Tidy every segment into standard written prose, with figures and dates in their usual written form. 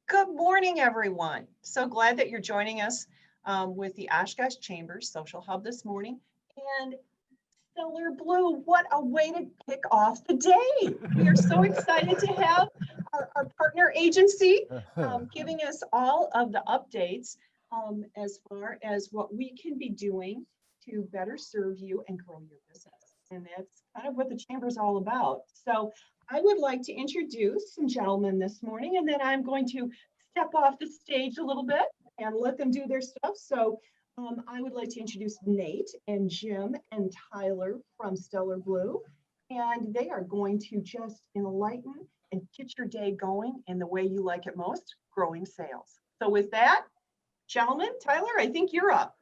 Good morning, everyone. So glad that you're joining us with the Oshkosh Chambers Social Hub this morning. And Stellar Blue, what a way to kick off the day. We are so excited to have our partner agency giving us all of the updates as far as what we can be doing to better serve you and grow your business. And that's kind of what the chamber is all about. So I would like to introduce some gentlemen this morning, and then I'm going to step off the stage a little bit and let them do their stuff. So I would like to introduce Nate and Jim and Tyler from Stellar Blue, and they are going to just enlighten and get your day going in the way you like it most, growing sales. So with that, gentlemen, Tyler, I think you're up.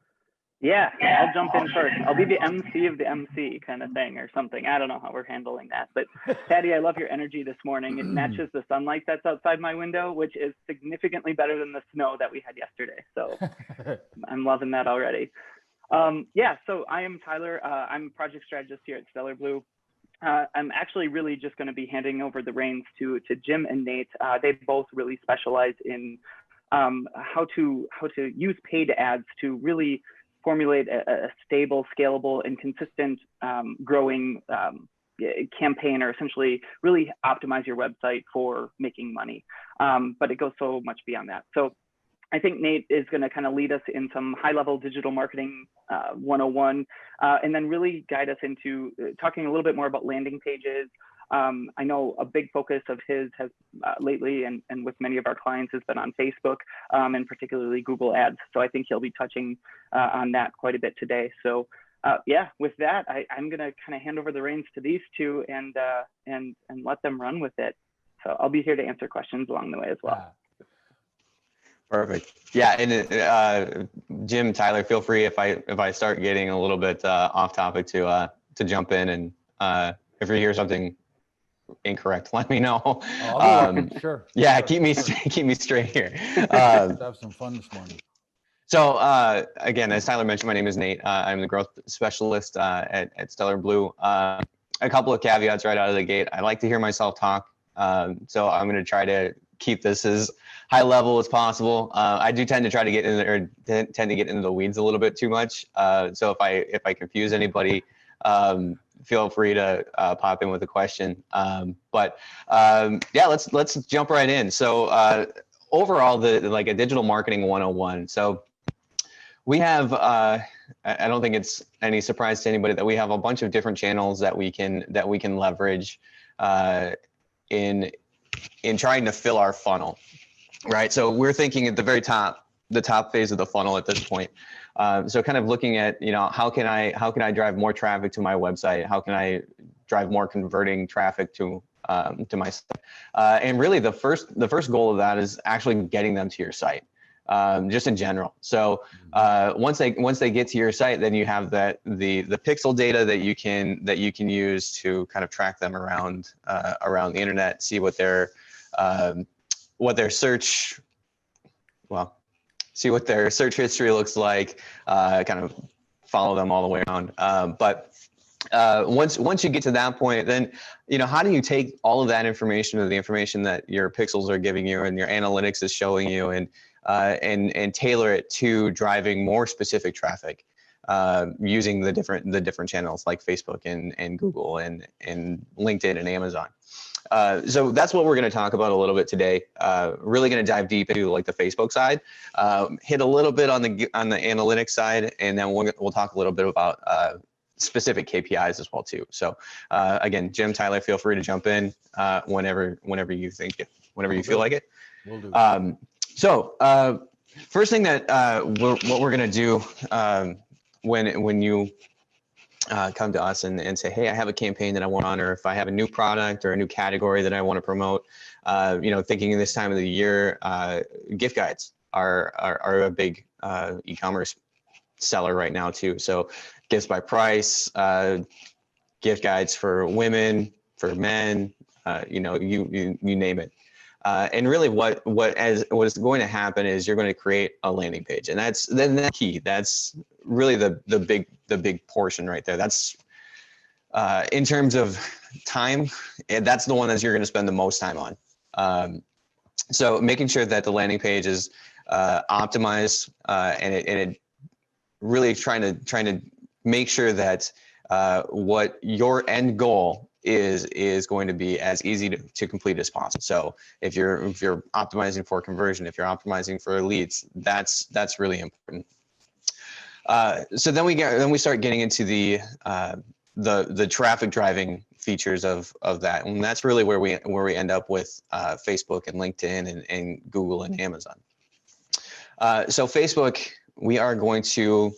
Yeah, I'll jump in first. I'll be the MC of the MC kind of thing or something. I don't know how we're handling that. But Patty, I love your energy this morning. It matches the sunlight that's outside my window, which is significantly better than the snow that we had yesterday. So I'm loving that already. Yeah, so I am Tyler. I'm a project strategist here at Stellar Blue. I'm actually really just going to be handing over the reins to Jim and Nate. They both really specialize in how to use paid ads to really formulate a stable, scalable, and consistent growing campaign, or essentially really optimize your website for making money. But it goes so much beyond that. So I think Nate is going to kind of lead us in some high-level digital marketing 101, and then really guide us into talking a little bit more about landing pages. I know a big focus of his has lately, and with many of our clients, has been on Facebook, and particularly Google Ads. So I think he'll be touching on that quite a bit today. So yeah, with that, I'm going to kind of hand over the reins to these two and let them run with it. So I'll be here to answer questions along the way as well. Perfect. Yeah, and Jim, Tyler, feel free if I start getting a little bit off topic to jump in, and if you hear something incorrect, let me know. Sure. Yeah, sure. keep me straight here. Let's have some fun this morning. So again, as Tyler mentioned, my name is Nate. I'm the growth specialist at Stellar Blue. A couple of caveats right out of the gate. I like to hear myself talk, so I'm going to try to keep this as high level as possible. I do tend to try to get in there, tend to get into the weeds a little bit too much. So if I confuse anybody, feel free to pop in with a question. Yeah, let's jump right in. So overall, like a digital marketing 101. So we have, I don't think it's any surprise to anybody that we have a bunch of different channels that we can leverage in trying to fill our funnel, right? So we're thinking at the very top, the top phase of the funnel at this point. So kind of looking at, how can I drive more traffic to my website? How can I drive more converting traffic to my site? And really the first goal of that is actually getting them to your site, just in general. So once they get to your site, then you have the pixel data that you can use to kind of track them around the internet, see what their search, see what their search history looks like, kind of follow them all the way around. But once you get to that point, then, how do you take all of that information, or the information that your pixels are giving you and your analytics is showing you, and tailor it to driving more specific traffic, using the different channels like Facebook and Google and LinkedIn and Amazon. So that's what we're going to talk about a little bit today. Really going to dive deep into like the Facebook side, hit a little bit on the analytics side, and then we'll talk a little bit about specific KPIs as well too. So again, Jim, Tyler, feel free to jump in whenever you feel like it. Will do. So first thing that what we're going to do when you come to us and say, hey, I have a campaign that I want on, or if I have a new product or a new category that I want to promote, thinking in this time of the year, gift guides are a big e-commerce seller right now too. So gifts by price, gift guides for women, for men, you name it. And really what is going to happen is you're going to create a landing page, and that's key. That's really the big portion right there. That's in terms of time, and that's the one that you're going to spend the most time on. So making sure that the landing page is optimized and it really trying to make sure that what your end goal is going to be as easy to complete as possible. So if you're optimizing for conversion, if you're optimizing for leads, that's really important. So then we start getting into the traffic driving features of that, and that's really where we end up with Facebook and LinkedIn and Google and Amazon. So Facebook, we are going to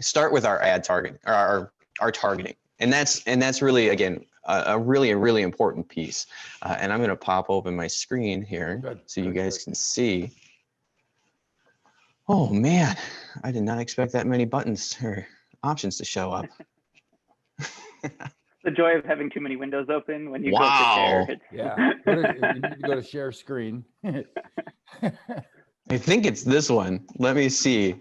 start with our ad target, or our targeting, and that's really, again, a really important piece. And I'm going to pop open my screen here so you guys can see. Oh man, I did not expect that many buttons or options to show up. The joy of having too many windows open when you Wow. go to share. Yeah. You need to go to share screen. I think it's this one. Let me see.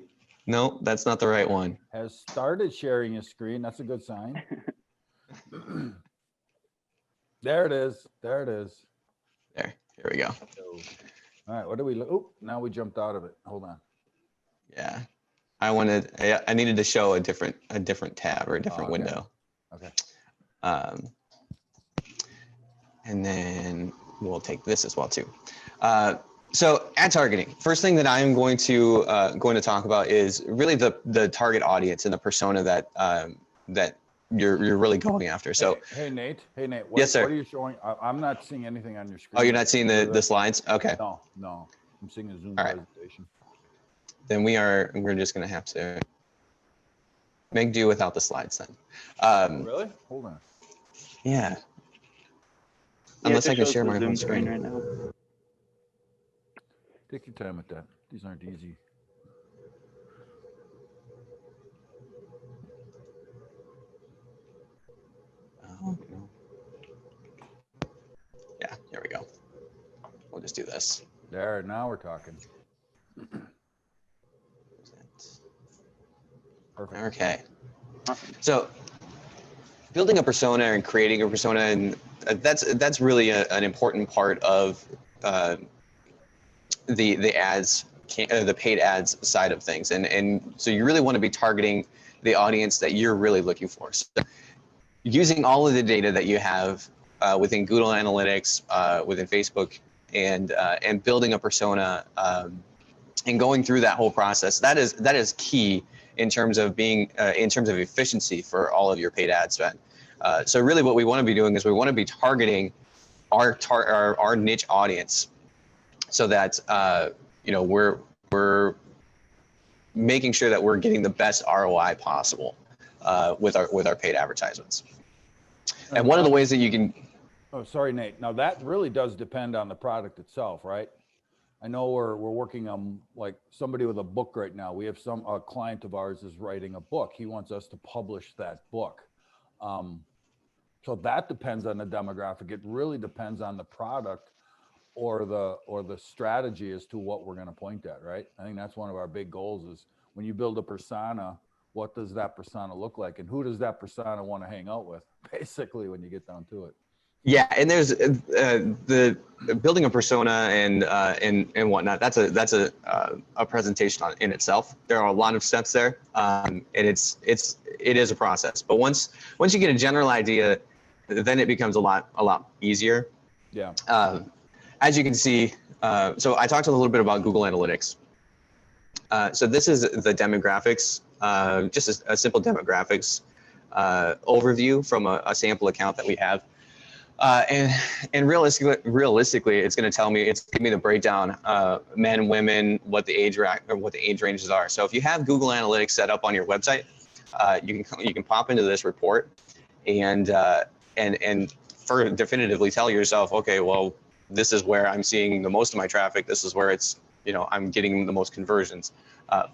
No, that's not the right one. Has started sharing his screen. That's a good sign. There it is. There it is. There. Here we go. All right. What do we look? Oh, now we jumped out of it. Hold on. Yeah. I needed to show a different tab or a different okay. window. Okay. And then we'll take this as well too. So ad targeting. First thing that I'm going to talk about is really the target audience and the persona that you're really going after. So hey Nate. What, yes, sir. What are you showing? I'm not seeing anything on your screen. Oh, you're not seeing the slides? Okay. No. I'm seeing a Zoom All right. presentation. Then we're just gonna have to make do without the slides then. Really? Hold on. Yeah. Yeah, Unless I can shows share the my Zoom home screen. right now. Take your time with that. These aren't easy. Oh, no. Yeah, here we go. We'll just do this. There, now we're talking. Perfect. Okay. So building a persona and creating a persona, and that's really an important part of the ads, the paid ads side of things, and so you really want to be targeting the audience that you're really looking for. So using all of the data that you have within Google Analytics, within Facebook, and building a persona, and going through that whole process, that is key in terms of being in terms of efficiency for all of your paid ad spend. So really, what we want to be doing is we want to be targeting our niche audience, so that we're making sure that we're getting the best ROI possible with our paid advertisements. And one of the ways that you can. Oh, sorry, Nate. Now that really does depend on the product itself, right? I know we're working on, like, somebody with a book right now. We have a client of ours is writing a book. He wants us to publish that book. So that depends on the demographic. It really depends on the product or the strategy as to what we're going to point at, right? I think that's one of our big goals is when you build a persona, what does that persona look like, and who does that persona want to hang out with, basically, when you get down to it. Yeah, and there's the building a persona and whatnot. That's a presentation in itself. There are a lot of steps there, and it is a process. But once you get a general idea, then it becomes a lot easier. Yeah. As you can see, so I talked a little bit about Google Analytics. So this is the demographics, just a simple demographics overview from a sample account that we have. And realistically, it's going to tell me, it's giving me the breakdown, men, women, what the age ranges are. So if you have Google Analytics set up on your website, you can pop into this report and definitively tell yourself, okay, well, this is where I'm seeing the most of my traffic. This is where I'm getting the most conversions.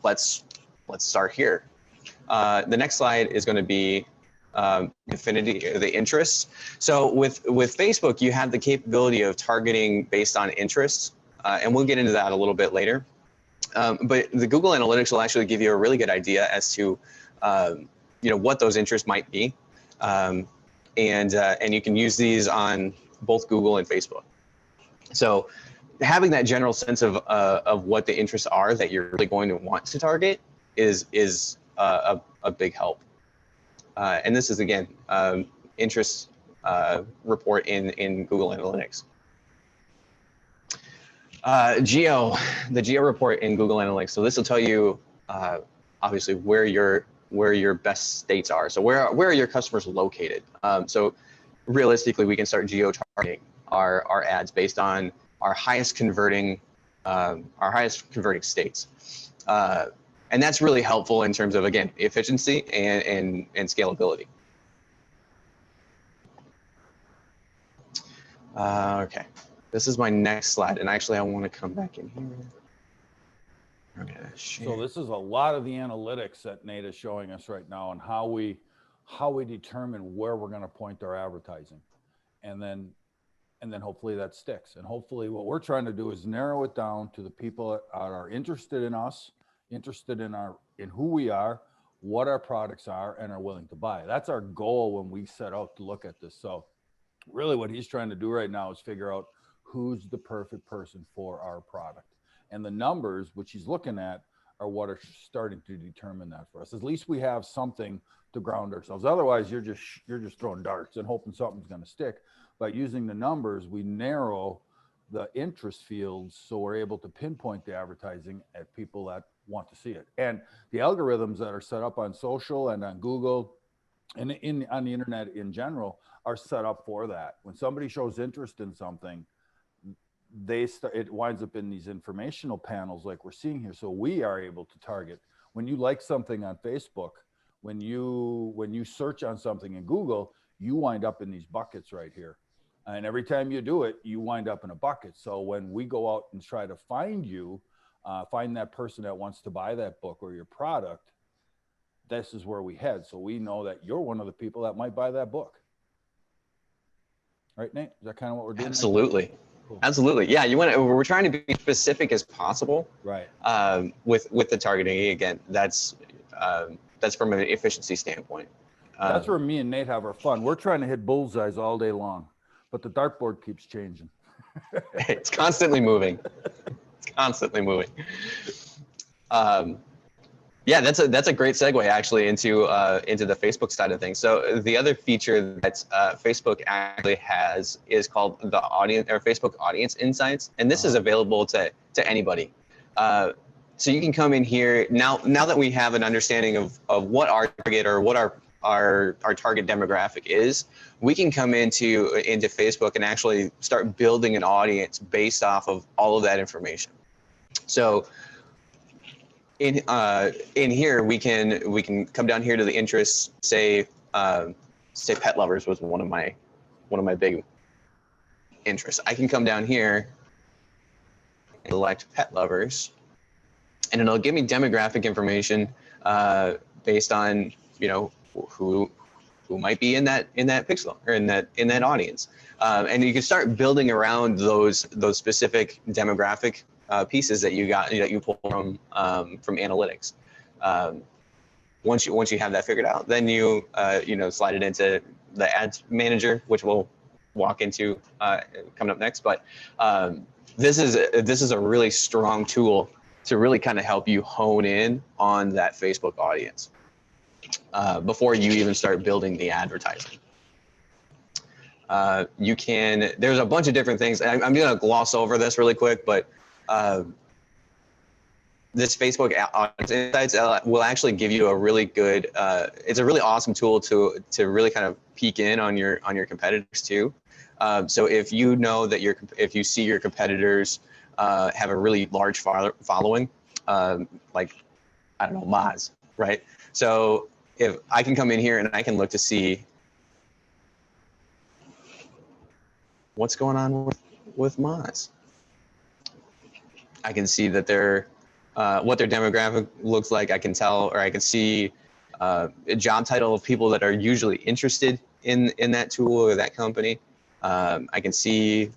Let's start here. The next slide is going to be affinity, the interests. So with Facebook, you have the capability of targeting based on interests, and we'll get into that a little bit later. But the Google Analytics will actually give you a really good idea as to what those interests might be, and you can use these on both Google and Facebook. So having that general sense of what the interests are that you're really going to want to target is a big help. And this is, again, interest report in Google Analytics. The Geo report in Google Analytics. So this will tell you, obviously, where your best states are. So where are your customers located? So realistically, we can start geo targeting our ads based on our highest converting states. And that's really helpful in terms of, again, efficiency and scalability. Okay, this is my next slide, and actually I want to come back in here. So this is a lot of the analytics that Nate is showing us right now, and how we determine where we're going to point our advertising, and then hopefully that sticks. And hopefully what we're trying to do is narrow it down to the people that are interested in us, interested in who we are, what our products are, and are willing to buy. That's our goal when we set out to look at this. So really what he's trying to do right now is figure out who's the perfect person for our product. And the numbers, which he's looking at, are what are starting to determine that for us. At least we have something to ground ourselves. Otherwise, you're just throwing darts and hoping something's going to stick. By using the numbers, we narrow the interest fields, so we're able to pinpoint the advertising at people that want to see it. And the algorithms that are set up on social and on Google and on the internet in general are set up for that. When somebody shows interest in something, it winds up in these informational panels like we're seeing here. So we are able to target. When you like something on Facebook, when you search on something in Google, you wind up in these buckets right here. And every time you do it, you wind up in a bucket. So when we go out and try to find you, find that person that wants to buy that book or your product, this is where we head. So we know that you're one of the people that might buy that book. Right, Nate? Is that kind of what we're doing? Absolutely. Cool. Absolutely. Yeah, we're trying to be specific as possible. Right. With the targeting. Again, that's from an efficiency standpoint. That's where me and Nate have our fun. We're trying to hit bullseyes all day long, but the dartboard keeps changing. It's constantly moving. It's constantly moving. Yeah, that's a great segue actually into the Facebook side of things. So the other feature that Facebook actually has is called the audience or Facebook Audience Insights, and this is available to anybody. So you can come in here now that we have an understanding of what our target or what our target demographic is. We can come into Facebook and actually start building an audience based off of all of that information. So in here we can come down here to the interests. Say pet lovers was one of my big interests. I can come down here and select pet lovers, and it'll give me demographic information based on who might be in that pixel or in that audience, and you can start building around those specific demographic pieces that you pull from analytics. Once you have that figured out, then you slide it into the ads manager, which we'll walk into coming up next. But this is a really strong tool to really kind of help you hone in on that Facebook audience before you even start building the advertising. There's a bunch of different things. I'm going to gloss over this really quick, but this Facebook Audience Insights will actually give you a really good, it's a really awesome tool to really kind of peek in on your competitors too. So if you know that if you see your competitors have a really large following, like, I don't know, Moz, right? So if I can come in here and I can look to see what's going on with Moz. I can see that what their demographic looks like. I can tell, or I can see a job title of people that are usually interested in that tool or that company. I can see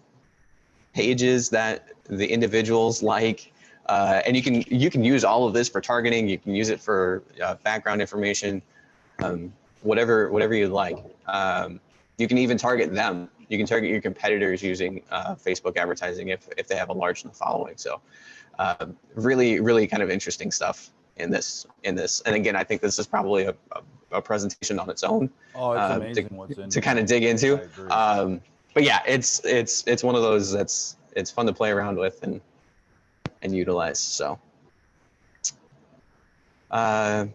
pages that the individuals like, and you can use all of this for targeting. You can use it for background information, whatever you'd like. You can even target them you can target your competitors using Facebook advertising if they have a large enough following. So really kind of interesting stuff in this. And again, I think this is probably a presentation on its own. Oh, it's amazing what's in to kind here. of dig into. I agree. But yeah, it's one of those that's it's fun to play around with and utilize. So then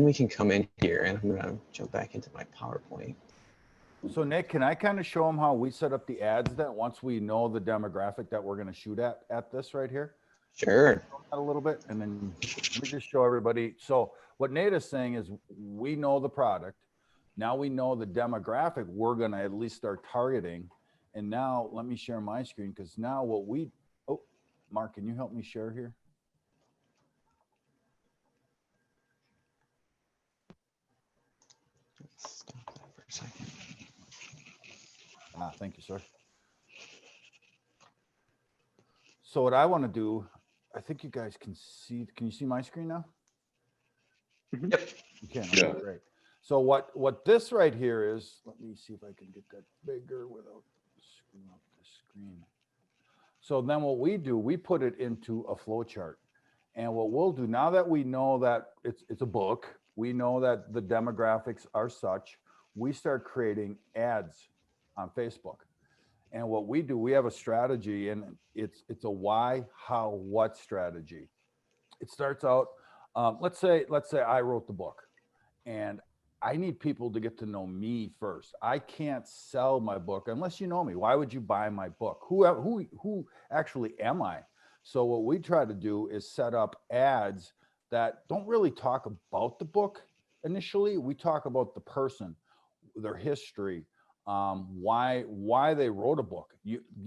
we can come in here, and I'm gonna jump back into my PowerPoint. So Nick, can I kind of show them how we set up the ads then once we know the demographic that we're going to shoot at this right here? Sure. A little bit, and then let me just show everybody. So what Nate is saying is we know the product. Now we know the demographic we're going to at least start targeting. And now let me share my screen, because now what we, oh, Mark, can you help me share here? Stop that for a second. Thank you, sir. So what I want to do, I think you guys can you see my screen now? Yep. You can, okay, great. So what this right here is, let me see if I can get that bigger without screwing up the screen. So then what we do, we put it into a flow chart. And what we'll do, now that we know that it's a book, we know that the demographics are such, we start creating ads on Facebook. And what we do, we have a strategy, and it's a why, how, what strategy. It starts out, let's say I wrote the book, and I need people to get to know me first. I can't sell my book unless you know me. Why would you buy my book? Who actually am I? So what we try to do is set up ads that don't really talk about the book initially. We talk about the person, their history, why they wrote a book.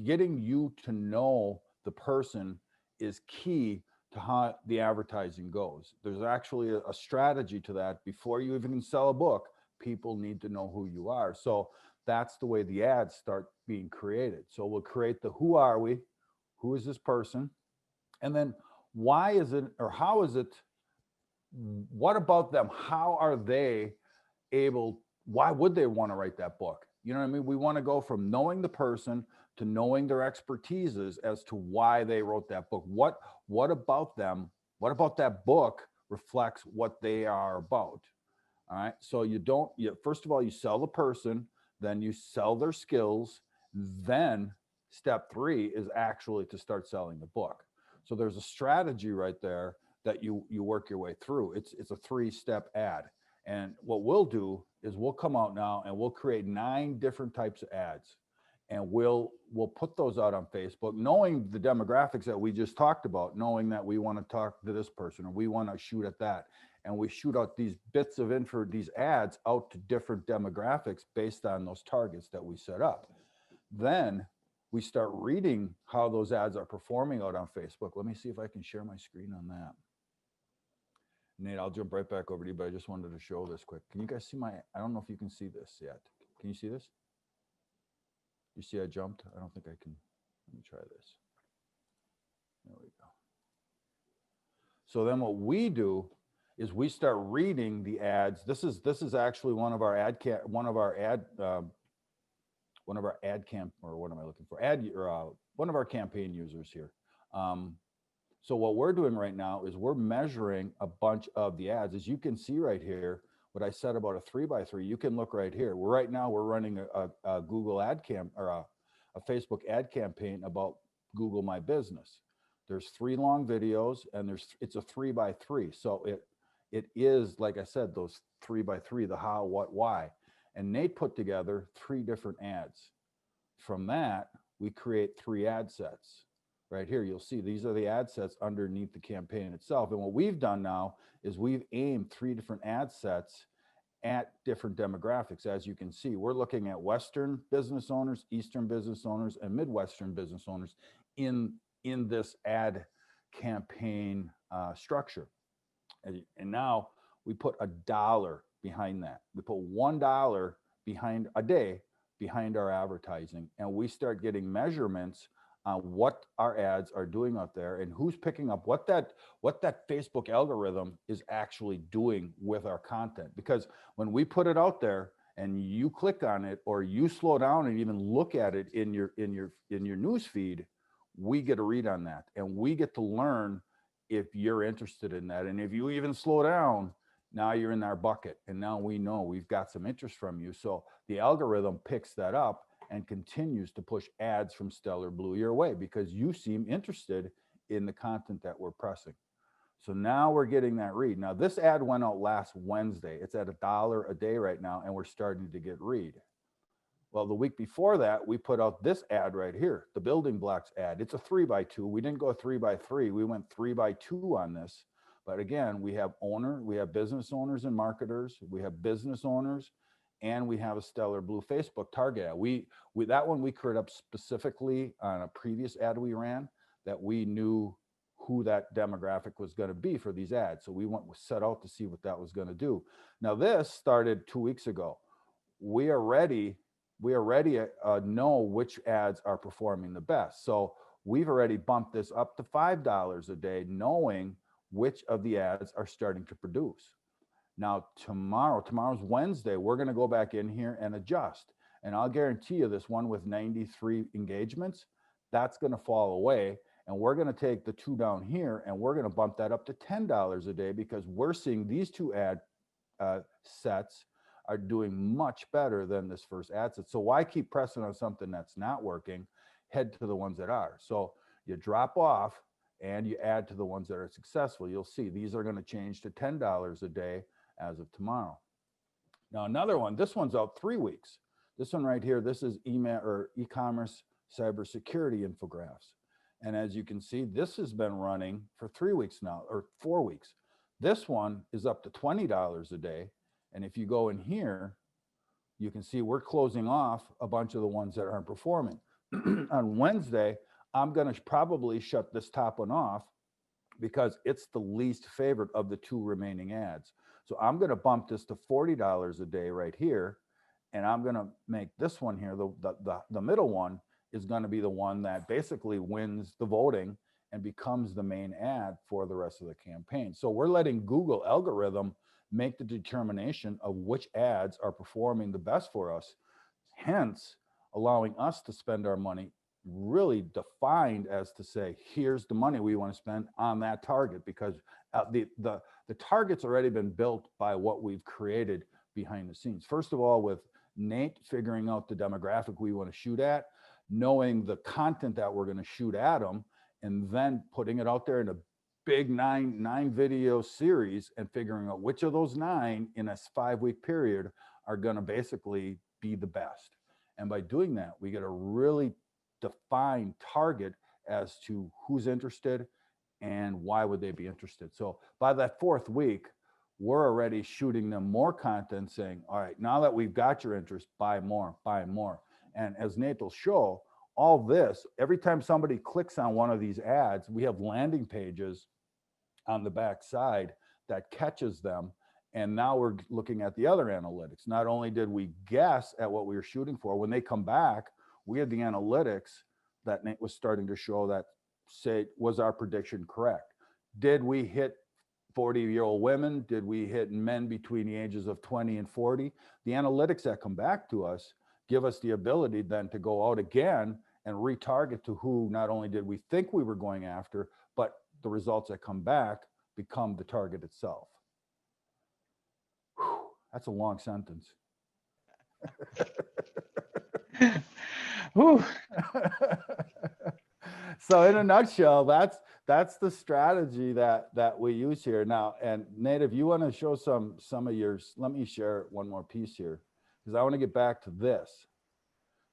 Getting you to know the person is key to how the advertising goes. There's actually a strategy to that. Before you even sell a book, people need to know who you are. So that's the way the ads start being created. So we'll create the who are we, who is this person, and then why is it, or how is it, what about them? How are they able, why would they want to write that book? You know what I mean? We want to go from knowing the person to knowing their expertises as to why they wrote that book. What about them? What about that book reflects what they are about? All right. So first of all, you sell the person, then you sell their skills. Then step 3 is actually to start selling the book. So there's a strategy right there that you work your way through. It's a 3-step ad. And what we'll do is we'll come out now and we'll create 9 different types of ads, and we'll put those out on Facebook, knowing the demographics that we just talked about, knowing that we want to talk to this person or we want to shoot at that. And we shoot out these bits of info, these ads out to different demographics based on those targets that we set up. Then we start reading how those ads are performing out on Facebook. Let me see if I can share my screen on that. Nate, I'll jump right back over to you, but I just wanted to show this quick. Can you guys see I don't know if you can see this yet. Can you see this? You see I jumped? I don't think I can. Let me try this. There we go. So then what we do is we start reading the ads. This is actually one of our ad one of our campaign users here. So what we're doing right now is we're measuring a bunch of the ads. As you can see right here, what I said about a 3x3, you can look right here. Right now we're running a Google ad or a Facebook ad campaign about Google My Business. There's 3 long videos, and it's a 3x3. So it is, like I said, those 3x3, the how, what, why. And Nate put together 3 different ads. From that, we create 3 ad sets. Right here, you'll see these are the ad sets underneath the campaign itself. And what we've done now is we've aimed 3 different ad sets at different demographics. As you can see, we're looking at Western business owners, Eastern business owners, and Midwestern business owners in this ad campaign structure. And now we put $1 behind that. We put $1 behind a day behind our advertising, and we start getting measurements on what our ads are doing out there and who's picking up what that Facebook algorithm is actually doing with our content. Because when we put it out there and you click on it, or you slow down and even look at it in your news feed, we get a read on that, and we get to learn if you're interested in that. And if you even slow down, now you're in our bucket, and now we know we've got some interest from you. So the algorithm picks that up and continues to push ads from Stellar Blue your way because you seem interested in the content that we're pressing. So now we're getting that read. Now this ad went out last Wednesday. It's at $1 a day right now, and we're starting to get read. Well, the week before that, we put out this ad right here, the building blocks ad. It's a 3x2. We didn't go 3x3. We went 3x2 on this. But again, we have business owners and marketers, we have business owners, and we have a Stellar Blue Facebook target ad. That one we created up specifically on a previous ad we ran that we knew who that demographic was going to be for these ads. So we set out to see what that was going to do. Now this started 2 weeks ago. We already know which ads are performing the best. So we've already bumped this up to $5 a day, knowing which of the ads are starting to produce. Now tomorrow's Wednesday, we're going to go back in here and adjust. And I'll guarantee you this one with 93 engagements, that's going to fall away. And we're going to take the two down here and we're going to bump that up to $10 a day because we're seeing these two ad sets are doing much better than this first ad set. So why keep pressing on something that's not working? Head to the ones that are. So you drop off and you add to the ones that are successful. You'll see these are going to change to $10 a day as of tomorrow. Now another one, this one's out 3 weeks. This one right here, this is email or e-commerce cybersecurity infographics. And as you can see, this has been running for 3 weeks now, or 4 weeks. This one is up to $20 a day. And if you go in here, you can see we're closing off a bunch of the ones that aren't performing. On Wednesday, I'm going to probably shut this top one off because it's the least favorite of the two remaining ads. So I'm going to bump this to $40 a day right here. And I'm going to make this one here, the middle one is going to be the one that basically wins the voting and becomes the main ad for the rest of the campaign. So we're letting Google algorithm make the determination of which ads are performing the best for us, hence allowing us to spend our money really defined as to say, here's the money we want to spend on that target, because the target's already been built by what we've created behind the scenes. First of all, with Nate figuring out the demographic we want to shoot at, knowing the content that we're going to shoot at them, and then putting it out there in a big nine video series and figuring out which of those 9 in a 5-week period are going to basically be the best. And by doing that, we get a really defined target as to who's interested and why would they be interested. So by that 4th week, we're already shooting them more content saying, all right, now that we've got your interest, buy more, buy more. And as Nate will show, all this, every time somebody clicks on one of these ads, we have landing pages on the back side that catches them. And now we're looking at the other analytics. Not only did we guess at what we were shooting for, when they come back, we had the analytics that Nate was starting to show that say, was our prediction correct? Did we hit 40-year-old women? Did we hit men between the ages of 20 and 40? The analytics that come back to us give us the ability then to go out again and retarget to who not only did we think we were going after, but the results that come back become the target itself. Whew, that's a long sentence. So in a nutshell, that's the strategy that we use here now. And Nate, if you want to show some of yours, let me share one more piece here because I want to get back to this.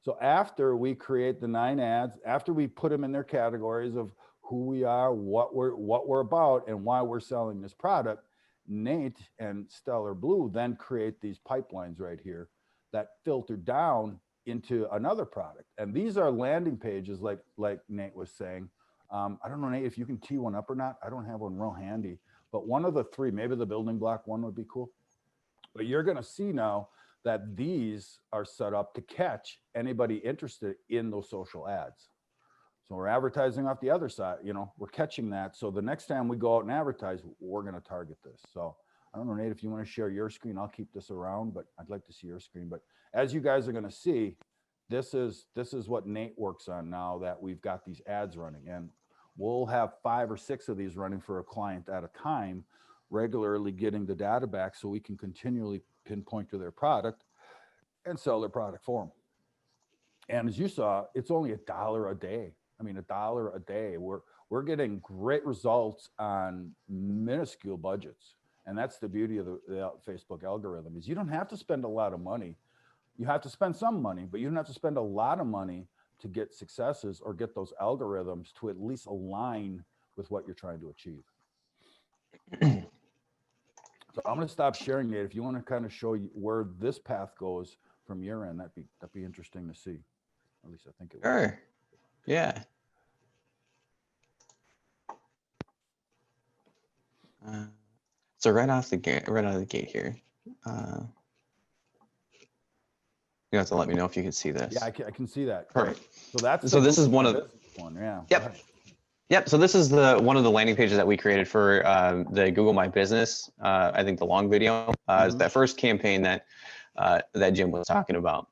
So after we create the 9 ads, after we put them in their categories of who we are, what we're about, and why we're selling this product, Nate and Stellar Blue then create these pipelines right here that filter down into another product. And these are landing pages like Nate was saying. I don't know, Nate, if you can tee one up or not. I don't have one real handy, but one of the 3, maybe the building block one would be cool. But you're going to see now that these are set up to catch anybody interested in those social ads. So we're advertising off the other side, we're catching that. So the next time we go out and advertise, we're going to target this. So I don't know, Nate, if you want to share your screen, I'll keep this around, but I'd like to see your screen. But as you guys are going to see, this is what Nate works on now that we've got these ads running, and we'll have 5 or 6 of these running for a client at a time, regularly getting the data back so we can continually pinpoint to their product and sell their product for them. And as you saw, it's only $1 a day. I mean, $1 a day. We're getting great results on minuscule budgets. And that's the beauty of the Facebook algorithm, is you don't have to spend a lot of money. You have to spend some money, but you don't have to spend a lot of money to get successes or get those algorithms to at least align with what you're trying to achieve. So I'm going to stop sharing it. If you want to kind of show you where this path goes from your end, that'd be interesting to see. At least I think it would. Sure. Yeah. So right out of the gate here, you have to let me know if you can see this. Yeah, I can see that. Perfect. Right. So this is one of one. Yeah. Yep. Yep. So this is one of the landing pages that we created for the Google My Business. I think the long video is that first campaign that Jim was talking about.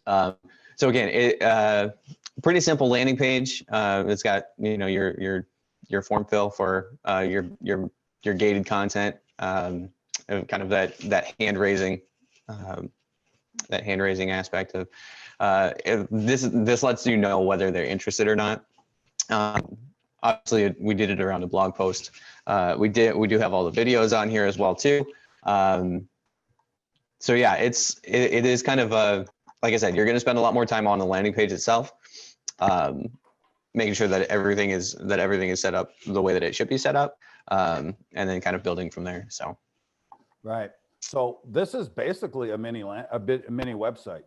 So again, pretty simple landing page. It's got your form fill for your gated content, and kind of that hand raising aspect of this lets you know whether they're interested or not. Obviously, we did it around a blog post. We do have all the videos on here as well too. So yeah, it is kind of like I said, you're going to spend a lot more time on the landing page itself, making sure that everything is set up the way that it should be set up, and then kind of building from there. So, right. So this is basically a mini website,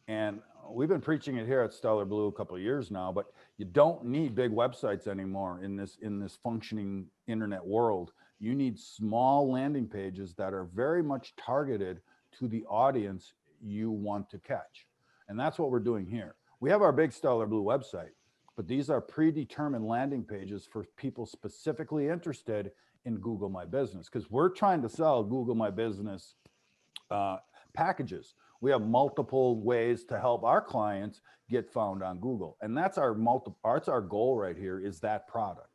and we've been preaching it here at Stellar Blue a couple of years now. But you don't need big websites anymore in this functioning internet world. You need small landing pages that are very much targeted to the audience you want to catch. And that's what we're doing here. We have our big Stellar Blue website, but these are predetermined landing pages for people specifically interested in Google My Business, because we're trying to sell Google My Business packages. We have multiple ways to help our clients get found on Google. And that's our goal right here, is that product.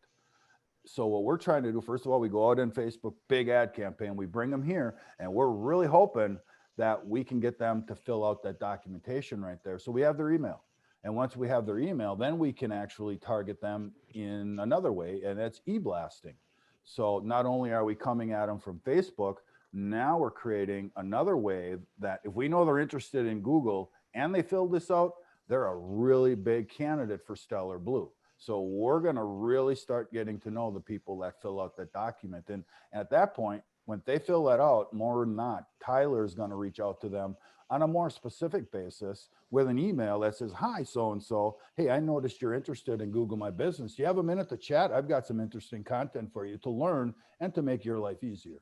So what we're trying to do, first of all, we go out in Facebook, big ad campaign, we bring them here, and we're really hoping that we can get them to fill out that documentation right there. So we have their email. And once we have their email, then we can actually target them in another way, and that's e-blasting. So not only are we coming at them from Facebook, now we're creating another way that if we know they're interested in Google and they fill this out, they're a really big candidate for Stellar Blue. So we're going to really start getting to know the people that fill out that document. And at that point, when they fill that out, more than not, Tyler is going to reach out to them on a more specific basis with an email that says, "Hi, so-and-so. Hey, I noticed you're interested in Google My Business. Do you have a minute to chat? I've got some interesting content for you to learn and to make your life easier."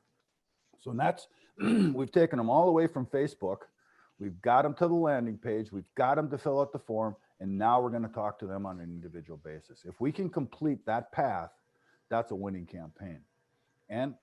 So that's, we've taken them all the way from Facebook. We've got them to the landing page. We've got them to fill out the form. And now we're going to talk to them on an individual basis. If we can complete that path, that's a winning campaign. And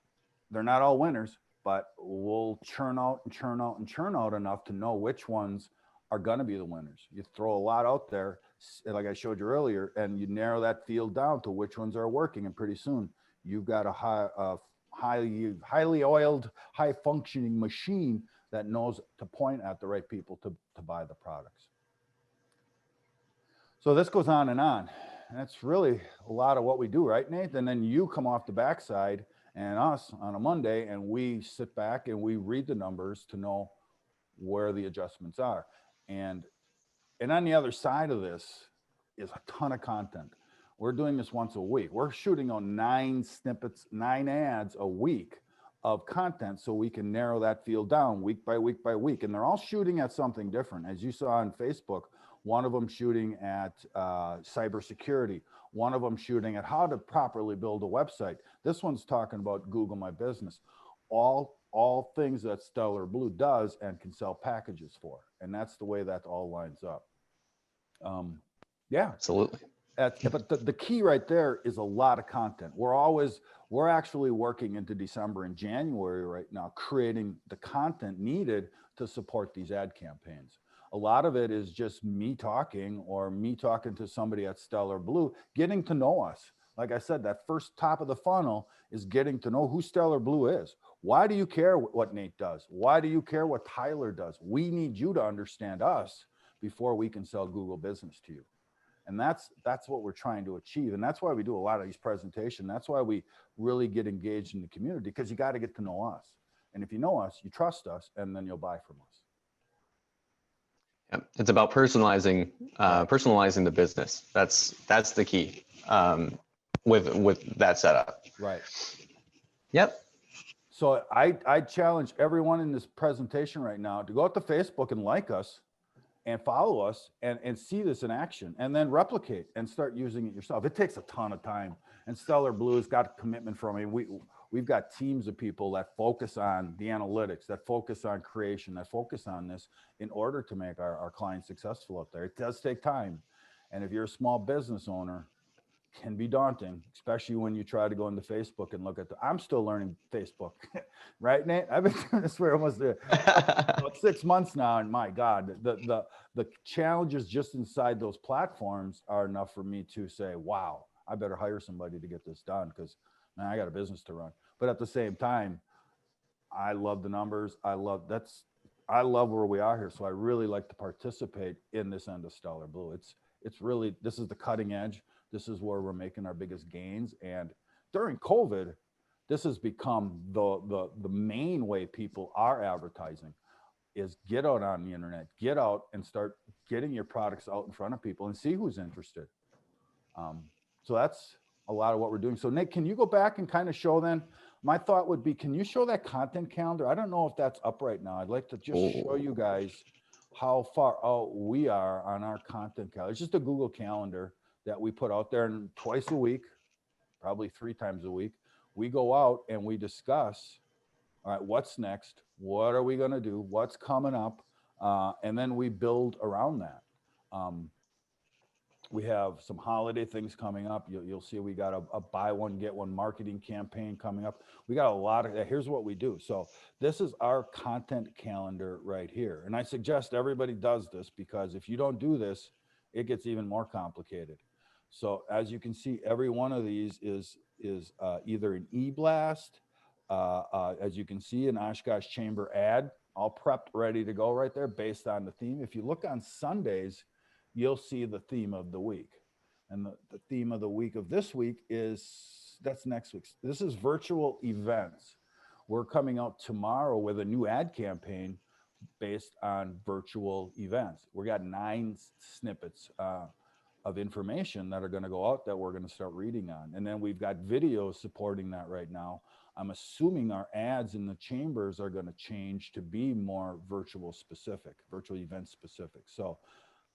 they're not all winners, but we'll churn out and churn out and churn out enough to know which ones are going to be the winners. You throw a lot out there, like I showed you earlier, and you narrow that field down to which ones are working. And pretty soon you've got a highly oiled, high functioning machine that knows to point at the right people to buy the products. So this goes on and on. That's really a lot of what we do, right, Nate? And then you come off the backside and us on a Monday, and we sit back and we read the numbers to know where the adjustments are. And on the other side of this is a ton of content. We're doing this once a week. We're shooting on 9 snippets, 9 ads a week of content so we can narrow that field down week by week by week. And they're all shooting at something different. As you saw on Facebook, one of them shooting at cybersecurity, one of them shooting at how to properly build a website. This one's talking about Google My Business. All things that Stellar Blue does and can sell packages for. And that's the way that all lines up. Yeah. Absolutely. But the key right there is a lot of content. We're actually working into December and January right now, creating the content needed to support these ad campaigns. A lot of it is just me talking or me talking to somebody at Stellar Blue, getting to know us. Like I said, that first top of the funnel is getting to know who Stellar Blue is. Why do you care what Nate does? Why do you care what Tyler does? We need you to understand us before we can sell Google Business to you. And that's what we're trying to achieve. And that's why we do a lot of these presentations. That's why we really get engaged in the community, because you got to get to know us. And if you know us, you trust us, and then you'll buy from us. Yep. It's about personalizing the business. That's the key with that setup. Right. Yep. So I challenge everyone in this presentation right now to go out to Facebook and like us and follow us and see this in action, and then replicate and start using it yourself. It takes a ton of time, and Stellar Blue's got a commitment from me. We've got teams of people that focus on the analytics, that focus on creation, that focus on this in order to make our clients successful out there. It does take time. And if you're a small business owner, it can be daunting, especially when you try to go into Facebook and look at I'm still learning Facebook, right, Nate? I've been doing this for almost about 6 months now. And my God, the challenges just inside those platforms are enough for me to say, wow, I better hire somebody to get this done, because man, I got a business to run. But at the same time, I love the numbers. I love where we are here. So I really like to participate in this end of Stellar Blue. It's really, this is the cutting edge. This is where we're making our biggest gains. And during COVID, this has become the main way people are advertising, is get out on the internet, get out and start getting your products out in front of people and see who's interested. So that's a lot of what we're doing. So Nick, can you go back and kind of show then? My thought would be, can you show that content calendar? I don't know if that's up right now. I'd like to just show you guys how far out we are on our content calendar. It's just a Google Calendar that we put out there, and twice a week, probably 3 times a week, we go out and we discuss, all right, what's next? What are we going to do? What's coming up? And then we build around that. We have some holiday things coming up. You'll see we got a buy one, get one marketing campaign coming up. We got a lot of, here's what we do. So this is our content calendar right here. And I suggest everybody does this, because if you don't do this, it gets even more complicated. So as you can see, every one of these is either an e-blast, as you can see, an Oshkosh Chamber ad, all prepped, ready to go right there based on the theme. If you look on Sundays, you'll see the theme of the week. And the theme of the week of this week that's next week's. This is virtual events. We're coming out tomorrow with a new ad campaign based on virtual events. We got 9 snippets of information that are going to go out that we're going to start reading on. And then we've got videos supporting that right now. I'm assuming our ads in the chambers are going to change to be more virtual event specific. So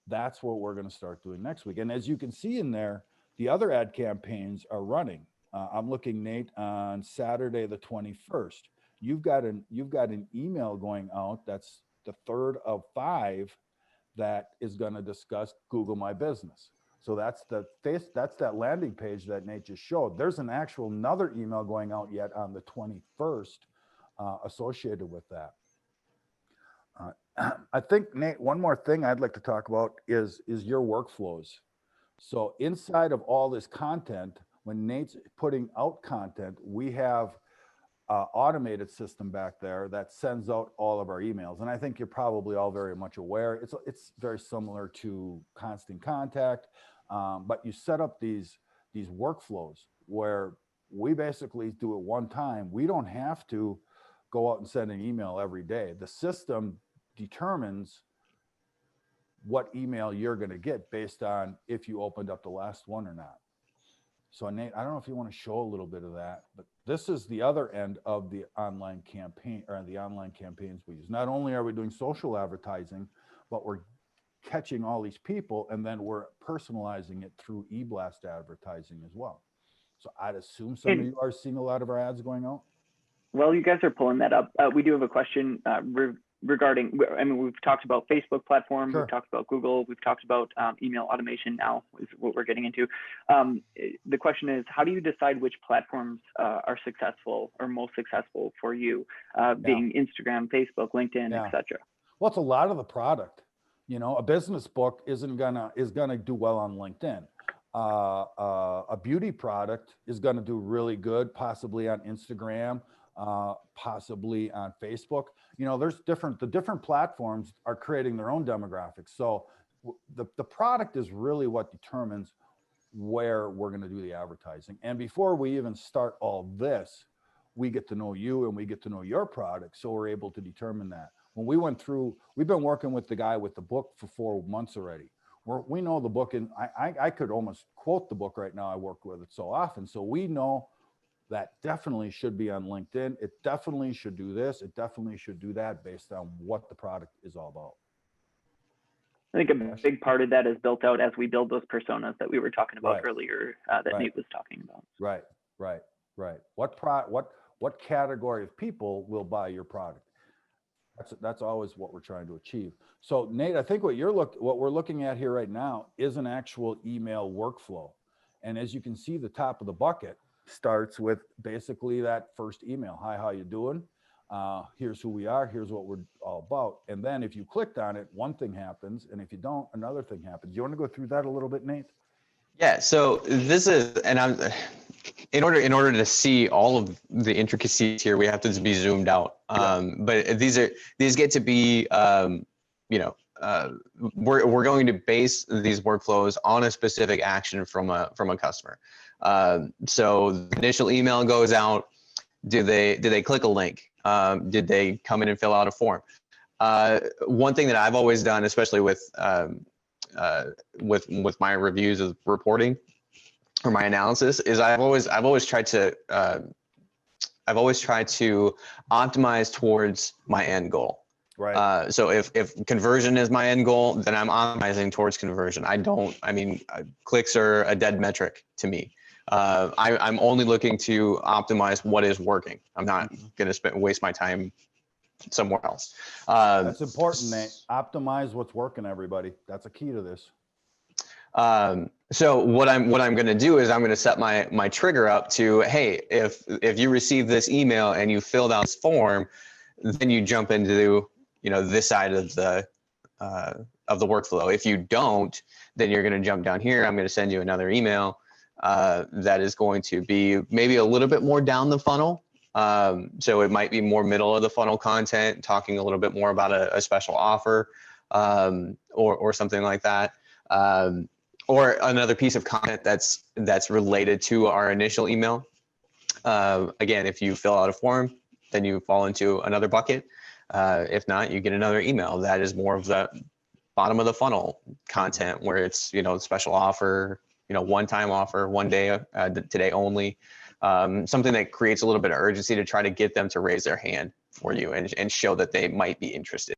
that's what we're going to start doing next week. And as you can see in there, the other ad campaigns are running. I'm looking, Nate, on Saturday the 21st. You've got an email going out. That's the 3rd of 5 that is going to discuss Google My Business. So that's that landing page that Nate just showed. There's an actual another email going out yet on the 21st associated with that. I think, Nate, one more thing I'd like to talk about is your workflows. So inside of all this content, when Nate's putting out content, we have automated system back there that sends out all of our emails. And I think you're probably all very much aware. It's very similar to Constant Contact, but you set up these workflows where we basically do it one time. We don't have to go out and send an email every day. The system determines what email you're going to get based on if you opened up the last one or not. So Nate, I don't know if you want to show a little bit of that, but this is the other end of the online campaign, or the online campaigns we use. Not only are we doing social advertising, but we're catching all these people, and then we're personalizing it through e-blast advertising as well. So I'd assume some of you are seeing a lot of our ads going out. Well, you guys are pulling that up. We do have a question regarding, I mean, we've talked about Facebook platform, Sure. we've talked about Google, we've talked about email automation now is what we're getting into. The question is, how do you decide which platforms are successful or most successful for you, being Instagram, Facebook, LinkedIn, Yeah. etc.? Well, it's a lot of the product. You know, a business book is gonna do well on LinkedIn. A beauty product is gonna do really good, possibly on Instagram, possibly on Facebook. You know, the different platforms are creating their own demographics. So the product is really what determines where we're gonna do the advertising. And before we even start all this, we get to know you and we get to know your product. So we're able to determine that. When we went through, we've been working with the guy with the book for 4 months already. We know the book, and I could almost quote the book right now. I work with it so often. So we know that definitely should be on LinkedIn. It definitely should do this. It definitely should do that based on what the product is all about. I think a big part of that is built out as we build those personas that we were talking about Right. earlier, that Right. Nate was talking about. Right. What category of people will buy your product? That's always what we're trying to achieve. So Nate, I think what we're looking at here right now is an actual email workflow. And as you can see, the top of the bucket starts with basically that first email. Hi, how you doing? Here's who we are. Here's what we're all about. And then if you clicked on it, one thing happens. And if you don't, another thing happens. You want to go through that a little bit, Nate? Yeah, so this is, and I'm, in order to see all of the intricacies here, we have to be zoomed out. But these get to be, you know, we're going to base these workflows on a specific action from a customer. So the initial email goes out. Did they click a link? Did they come in and fill out a form? One thing that I've always done, especially with my reviews of reporting or my analysis, is I've always tried to optimize towards my end goal. Right. So if conversion is my end goal, then I'm optimizing towards conversion. Clicks are a dead metric to me. I'm only looking to optimize what is working. I'm not going to waste my time somewhere else. That's important, Nate. Optimize what's working, everybody. That's a key to this. So what I'm going to do is I'm going to set my trigger up to, hey, if you receive this email and you filled out this form, then you jump into, you know, this side of the workflow. If you don't, then you're going to jump down here. I'm going to send you another email that is going to be maybe a little bit more down the funnel. So it might be more middle of the funnel content, talking a little bit more about a special offer, or something like that. Or another piece of content that's related to our initial email. Again, if you fill out a form, then you fall into another bucket. If not, you get another email that is more of the bottom of the funnel content, where it's, you know, special offer, you know, one-time offer, one day, today only. Something that creates a little bit of urgency to try to get them to raise their hand for you and show that they might be interested.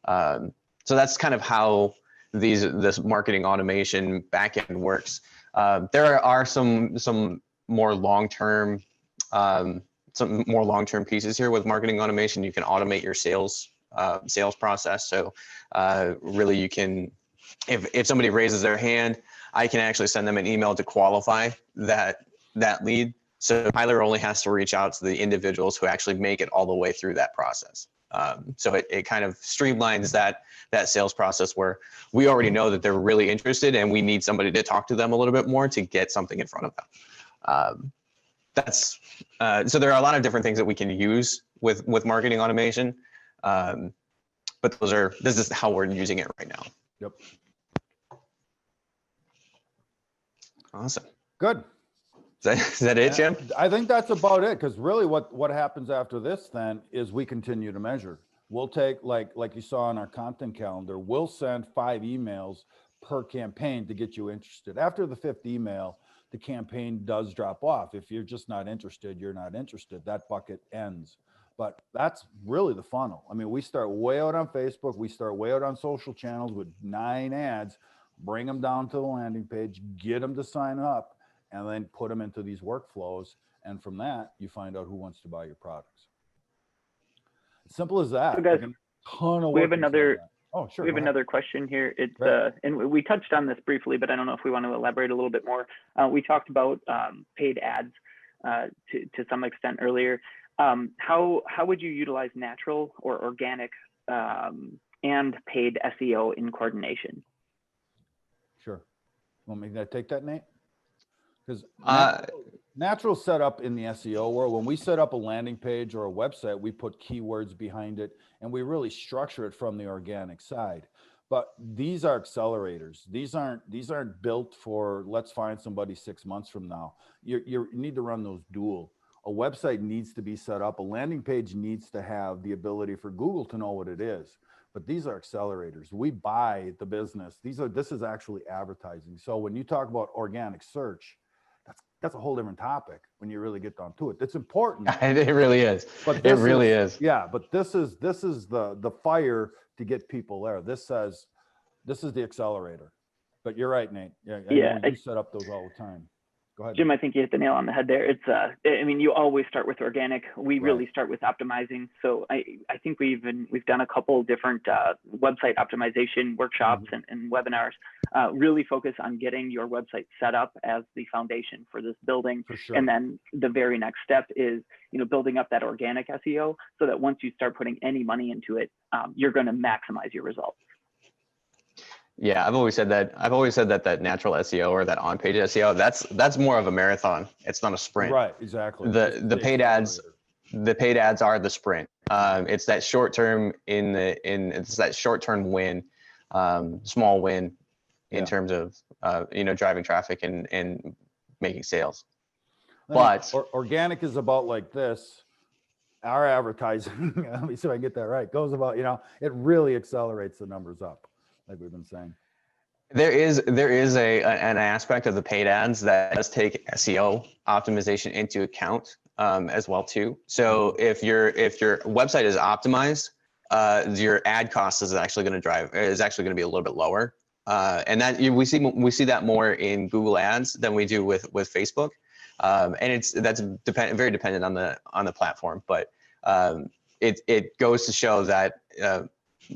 So that's kind of how this marketing automation backend works. There are some more long-term pieces here with marketing automation. You can automate your sales process. So really, you can, if somebody raises their hand, I can actually send them an email to qualify that lead. So Tyler only has to reach out to the individuals who actually make it all the way through that process. So it kind of streamlines that sales process, where we already know that they're really interested and we need somebody to talk to them a little bit more to get something in front of them. So there are a lot of different things that we can use with marketing automation. But this is how we're using it right now. Yep. Awesome. Good. Is that it, Jim? I think that's about it, because really what happens after this then is we continue to measure. We'll take, like you saw on our content calendar, we'll send 5 emails per campaign to get you interested. After the 5th email, the campaign does drop off. If you're just not interested, you're not interested. That bucket ends. But that's really the funnel. I mean, we start way out on Facebook. We start way out on social channels with 9 ads, bring them down to the landing page, get them to sign up, and then put them into these workflows. And from that, you find out who wants to buy your products. Simple as that. So guys, Ton of We have work inside another- that. Oh, sure. We have go ahead. another question here. It's Right. and we touched on this briefly, but I don't know if we want to elaborate a little bit more. We talked about paid ads to some extent earlier. How would you utilize natural or organic and paid SEO in coordination? Sure. Want me to take that, Nate? Because natural setup in the SEO world, when we set up a landing page or a website, we put keywords behind it and we really structure it from the organic side. But these are accelerators. These aren't built for let's find somebody 6 months from now. You need to run those dual. A website needs to be set up. A landing page needs to have the ability for Google to know what it is. But these are accelerators. We buy the business. This is actually advertising. So when you talk about organic search, that's a whole different topic when you really get down to it. It's important. It really is. But It really is. Yeah, but this is the fire to get people there. This is the accelerator. But you're right, Nate. Yeah, Yeah, you set up those all the time. Go ahead. Jim, I think you hit the nail on the head there. It's, I mean, you always start with organic. We really Right. start with optimizing. So I think we've done a couple different website optimization workshops and webinars. Really focus on getting your website set up as the foundation for this building. For sure. And then the very next step is, building up that organic SEO so that once you start putting any money into it, you're going to maximize your results. Yeah, I've always said that that natural SEO or that on-page SEO, that's more of a marathon. It's not a sprint. Right, exactly. The paid ads, are the sprint. It's that short term it's that short term win, small win in terms of driving traffic and making sales. But organic is about like this. Our advertising, let me see if I get that right, goes about, it really accelerates the numbers up, like we've been saying. There is an aspect of the paid ads that does take SEO optimization into account as well too. So if your website is optimized, your ad cost is actually going to be a little bit lower, and that we see that more in Google Ads than we do with Facebook, and that's very dependent on the platform, but it goes to show that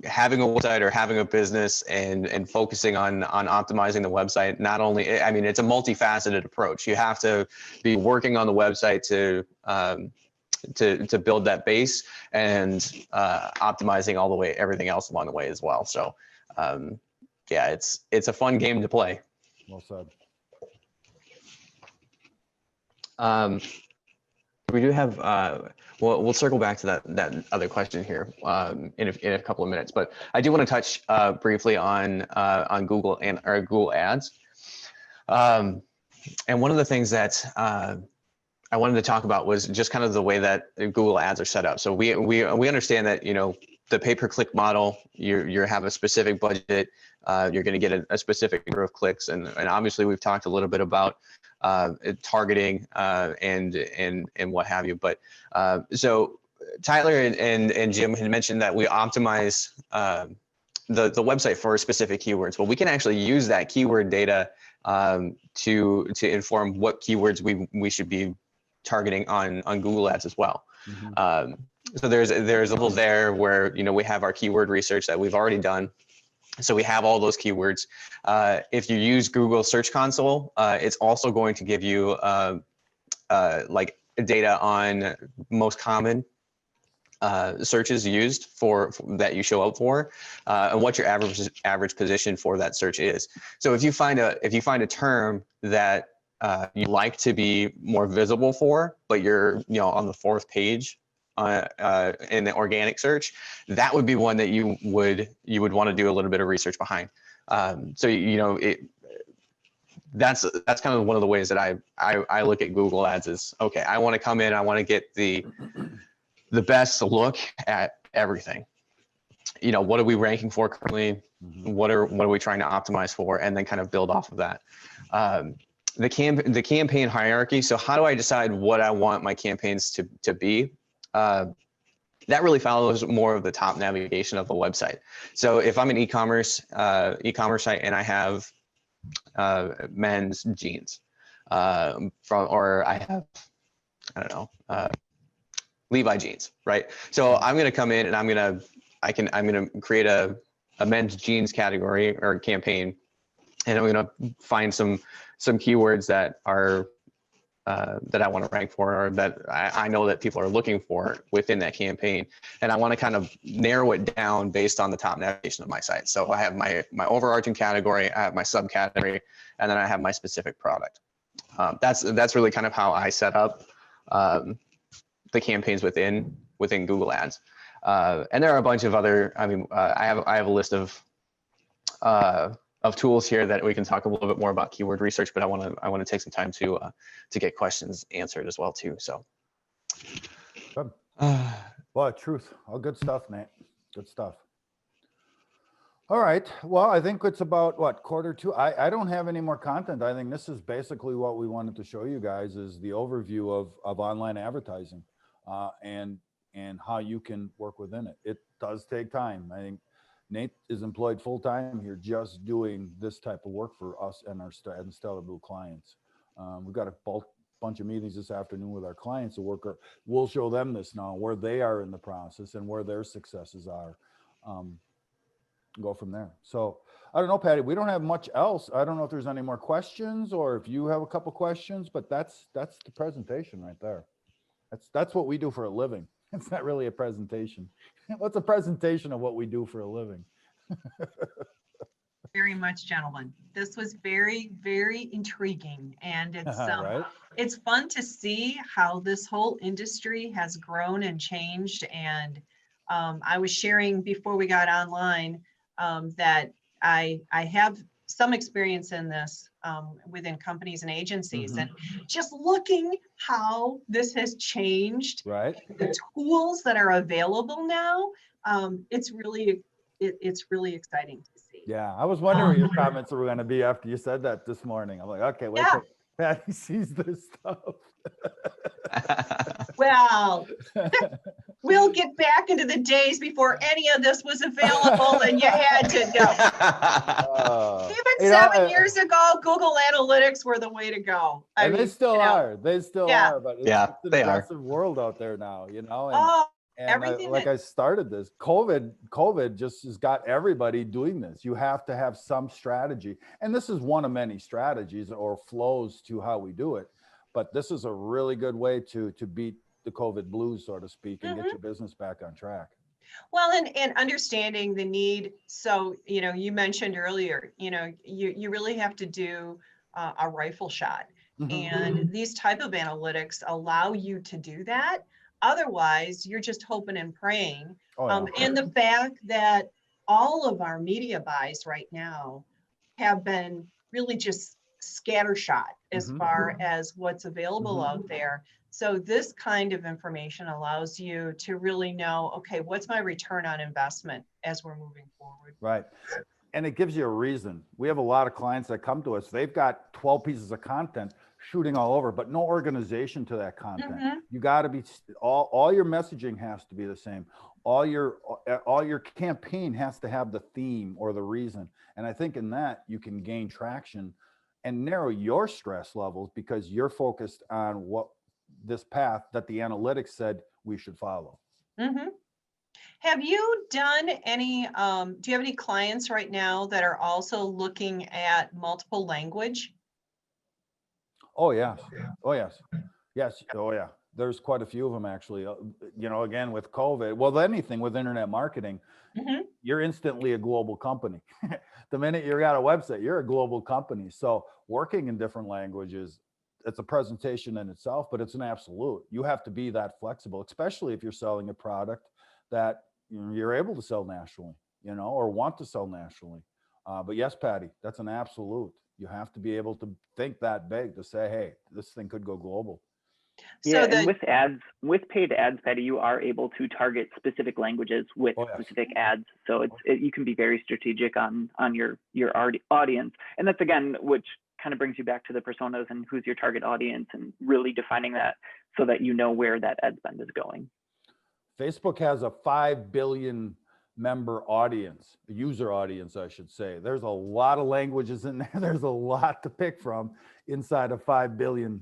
having a website or having a business and focusing on optimizing the website, not only, I mean, it's a multifaceted approach. You have to be working on the website to build that base and optimizing all the way, everything else along the way as well. So yeah, it's a fun game to play. Well said. We do have, we'll circle back to that other question here in a couple of minutes, but I do want to touch briefly on Google and our Google Ads. And one of the things that I wanted to talk about was just kind of the way that Google Ads are set up. So we understand that the pay-per-click model, you have a specific budget, you're going to get a specific number of clicks, and obviously we've talked a little bit about targeting and what have you. But so Tyler and Jim had mentioned that we optimize the website for specific keywords. Well, we can actually use that keyword data to inform what keywords we should be targeting on Google Ads as well. So there's a little there where we have our keyword research that we've already done. So we have all those keywords. If you use Google Search Console, it's also going to give you like data on most common searches used for that you show up for, and what your average position for that search is. So if you find a term that you like to be more visible for, but you're on the 4th page in the organic search, that would be one that you would want to do a little bit of research behind. So that's kind of one of the ways that I look at Google Ads is, okay, I want to come in, I want to get the best look at everything. What are we ranking for currently? What are we trying to optimize for, and then kind of build off of that. The campaign hierarchy. So how do I decide what I want my campaigns to be? That really follows more of the top navigation of the website. So if I'm an e-commerce site and I have men's jeans, or I have, I don't know, Levi jeans, right? So I'm going to come in and I'm going to I'm going to create a men's jeans category or campaign, and I'm going to find some keywords that are that I want to rank for, or that I know that people are looking for within that campaign. And I want to kind of narrow it down based on the top navigation of my site. So I have my overarching category, I have my subcategory, and then I have my specific product. That's really kind of how I set up the campaigns within Google Ads. And there are a bunch of other, I have a list of tools here that we can talk a little bit more about keyword research, but I want to take some time to get questions answered as well too. So, Good. Well, truth, all good stuff, Nate. Good stuff. All right. Well, I think it's about what, quarter two. I don't have any more content. I think this is basically what we wanted to show you guys, is the overview of online advertising and how you can work within it. It does take time. I think Nate is employed full-time here just doing this type of work for us and our Stellar Blue clients. We've got a bunch of meetings this afternoon with our clients. We'll show them this now, where they are in the process and where their successes are. Go from there. So I don't know, Patty, we don't have much else. I don't know if there's any more questions or if you have a couple questions, but that's the presentation right there. That's what we do for a living. It's not really a presentation. What's a presentation of what we do for a living? Very much, gentlemen. This was very, very intriguing, and it's Right? it's fun to see how this whole industry has grown and changed. And I was sharing before we got online that I have some experience in this within companies and agencies, and just looking how this has changed, Right. the tools that are available now, it's really exciting to see. Yeah, I was wondering what your comments were going to be after you said that this morning. I'm like, okay, wait till Patty sees this stuff. Well, we'll get back into the days before any of this was available and you had to know. Even 7 years ago, Google Analytics were the way to go. And they still are. They still are. But it's an they aggressive world out there now, you know? And everything I started this. COVID just has got everybody doing this. You have to have some strategy. And this is one of many strategies or flows to how we do it. But this is a really good way to beat the COVID blues, so to speak, and get your business back on track. Well, and understanding the need. So, you mentioned earlier, you really have to do a rifle shot. And these type of analytics allow you to do that. Otherwise, you're just hoping and praying. And the fact that all of our media buys right now have been really just scattershot as far as what's available out there. So this kind of information allows you to really know, okay, what's my return on investment as we're moving forward? Right. And it gives you a reason. We have a lot of clients that come to us. They've got 12 pieces of content shooting all over, but no organization to that content. You got to be, all your messaging has to be the same. All your campaign has to have the theme or the reason. And I think in that you can gain traction and narrow your stress levels because you're focused on what this path that the analytics said we should follow. Have you done any, do you have any clients right now that are also looking at multiple language? Oh, yes. Oh, yes. Yes. Oh, yeah. There's quite a few of them, actually. Again, with COVID, well, anything with internet marketing, you're instantly a global company. The minute you got a website, you're a global company. So working in different languages, it's a presentation in itself, but it's an absolute. You have to be that flexible, especially if you're selling a product that you're able to sell nationally, or want to sell nationally. But yes, Patty, that's an absolute. You have to be able to think that big to say, hey, this thing could go global. Yeah, and with paid ads, Patty, you are able to target specific languages with specific ads. So you can be very strategic on your audience. And that's, again, which kind of brings you back to the personas and who's your target audience and really defining that so that you know where that ad spend is going. Facebook has a 5 billion member audience, user audience, I should say. There's a lot of languages in there. There's a lot to pick from inside of 5 billion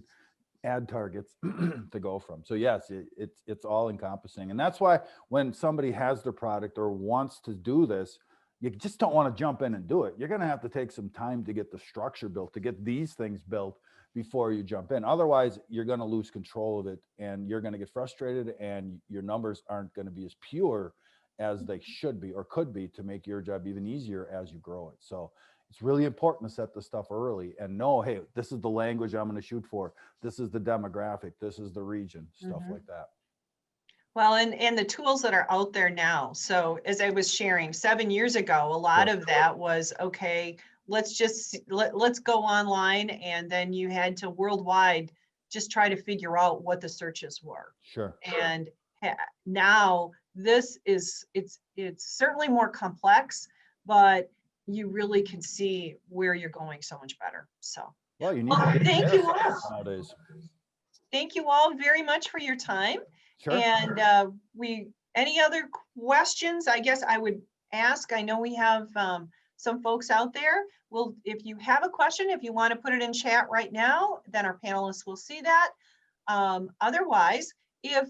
ad targets to go from. So yes, it's all encompassing. And that's why when somebody has their product or wants to do this, you just don't want to jump in and do it. You're going to have to take some time to get the structure built, to get these things built before you jump in. Otherwise, you're going to lose control of it and you're going to get frustrated and your numbers aren't going to be as pure as they should be or could be to make your job even easier as you grow it. So it's really important to set this stuff early and know, hey, this is the language I'm going to shoot for. This is the demographic. This is the region, stuff like that. Well, and the tools that are out there now. So as I was sharing 7 years ago, a lot of that was, okay, let's go online. And then you had to worldwide just try to figure out what the searches were. Sure. And now this is, it's certainly more complex, but you really can see where you're going so much better. So, well, you need well, to thank you all. Nowadays. Thank you all very much for your time. Sure. And any other questions, I guess I would ask. I know we have some folks out there. Well, if you have a question, if you want to put it in chat right now, then our panelists will see that. Otherwise, if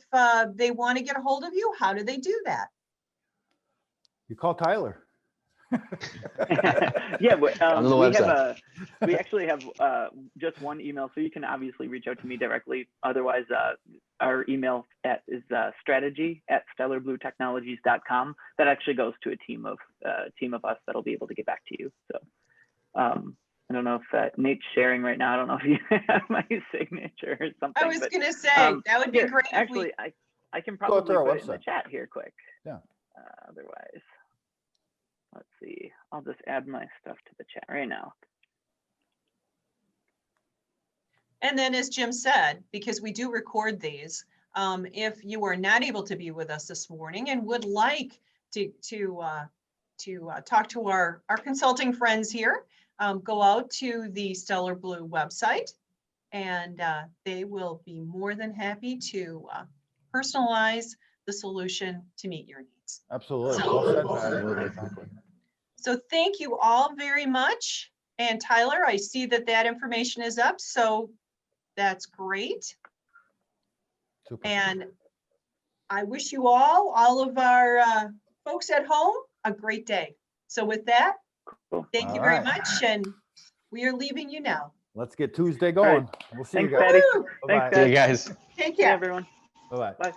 they want to get a hold of you, how do they do that? You call Tyler. Yeah, but, On the website. we actually have just one email, so you can obviously reach out to me directly. Otherwise, our email is strategy@stellarbluetechnologies.com. That actually goes to a team of us that'll be able to get back to you. So I don't know if Nate's sharing right now. I don't know if you have my signature or something. I was going to say that would be here, great. Actually, I can probably to our put it in the website. chat here quick. Yeah. Otherwise. Let's see, I'll just add my stuff to the chat right now. And then as Jim said, because we do record these, if you are not able to be with us this morning and would like to talk to our consulting friends here, go out to the Stellar Blue website and they will be more than happy to personalize the solution to meet your needs. Absolutely. So- Well said, Patty. Exactly. So thank you all very much. And Tyler, I see that information is up, so that's great. Super. And I wish you all of our folks at home, a great day. So with that, Cool. thank you All very right. much. And we are leaving you now. Let's get Tuesday going. We'll see Thanks, you guys. Patty. Woo! Bye-bye. See you guys. Take See care. everyone. Bye-bye. Bye.